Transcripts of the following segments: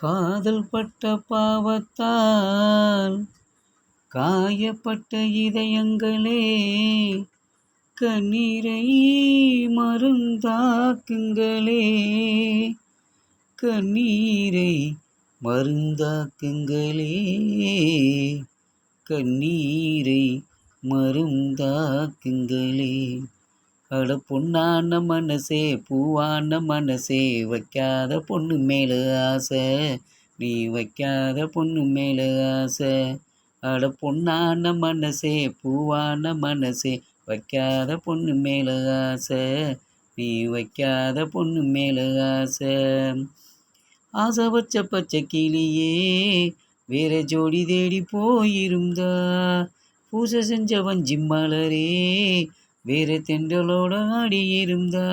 காதல் பட்ட பாவத்தால் காயப்பட்ட இதயங்களே, கண்ணீரை மருந்தாக்குங்களே, கண்ணீரை மருந்தாக்குங்களே, கண்ணீரை மருந்தாக்குங்களே. அட பொன்னான மனசே, பூவான மனசே, வைக்காத பொண்ணு மேல ஆசை, நீ வைக்காத பொண்ணு மேல ஆசை. அட பொன்னான மனசே, பூவான மனசே, வைக்காத பொண்ணு மேல ஆசை, நீ வைக்காத பொண்ணு மேல ஆசை. ஆசை வச்ச பச்சை கிளியே, வேற ஜோடி தேடி போயிருந்தா, பூசை செஞ்ச வஞ்சி மலரே, வேற தென்றலோட ஆடியிருந்தா.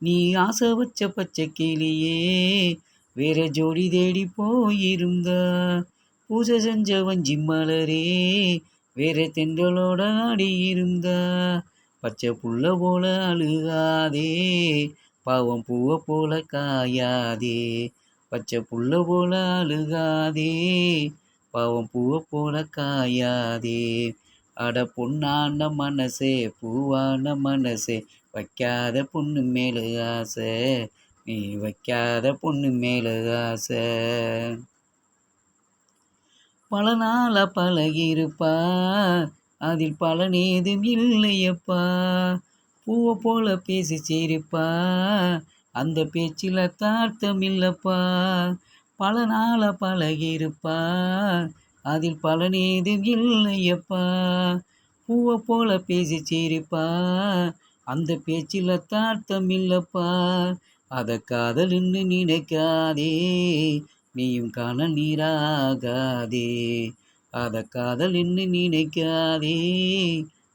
நீ ஆசை வச்ச பச்சை கிளியே, வேற ஜோடி தேடி போயிருந்தா, பூசை செஞ்ச வஞ்சி மலரே, வேற தென்றலோட ஆடியிருந்தா. பச்சை புள்ள போல அழுகாதே, பாவம் பூவை போல காயாதே. பச்சை புள்ள போல அழுகாதே, பாவம் பூவை போல காயாதே. அட பொன்னான மனசே, பூவான மனசே, வைக்காத பொண்ணு மேல ஆசை, நீ வைக்காத பொண்ணு மேல ஆசை. பல நாளா பழகிருப்பா, அதில் பலனேதும் இல்லையப்பா. பூவை போல பேசி சிரிப்பா, அந்த பேச்சில் தார்த்தம் இல்லப்பா. பல நாளா பழகிருப்பா, அதில் பலனேதும் இல்லையப்பா. பூவை போல பேசி சிரிப்பா, அந்த பேச்சில் தார்த்தம் இல்லப்பா. அத காதல்னு நினைக்காதே, நீயும் காணல் நீராகாதே. அத காதல்னு நினைக்காதே,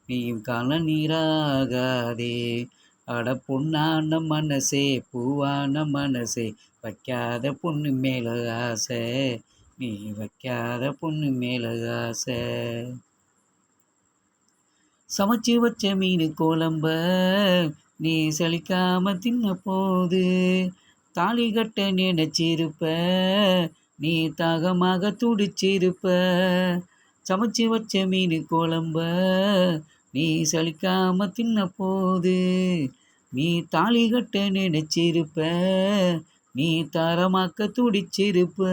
நீயும் காணல் நீராகாதே. அட பொன்னான மனசே, பூவான மனசே, வைக்காத பொண்ணு மேல ஆசை, நீ வைக்காத பொண்ணு மேல ஆசை. சமைச்சு வச்ச மீன் குழம்ப நீ சலிக்காம தின்ன போது, தாலி கட்ட நினைச்சிருப்ப, நீ தாகமாக துடிச்சிருப்ப. சமைச்சு வச்ச மீன் குழம்ப நீ சலிக்காம தின்ன போது, நீ தாலி கட்ட நினைச்சிருப்ப, நீ தாரமாக்க துடிச்சிருப்ப.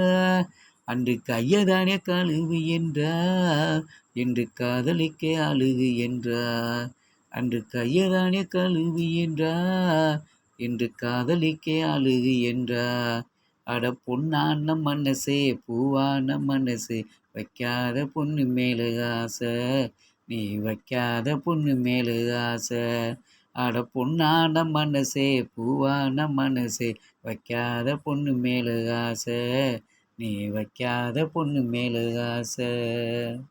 அன்று கையதானே கழுவு என்றார், என்று காதலிக்க அழுகு என்றார். அன்று கையதானே கழுவு என்றார், என்று காதலிக்க அழுகு என்றார். அட பொன்னான மனசே, பூவான மனசே, வைக்காத பொண்ணு மேல ஆசை, நீ வைக்காத பொண்ணு மேல ஆசை. அட பொன்னான மனசே, பூவான மனசே, வைக்காத பொண்ணு மேல ஆசை, நீ வைக்காத பொண்ணு மேல ஆசை.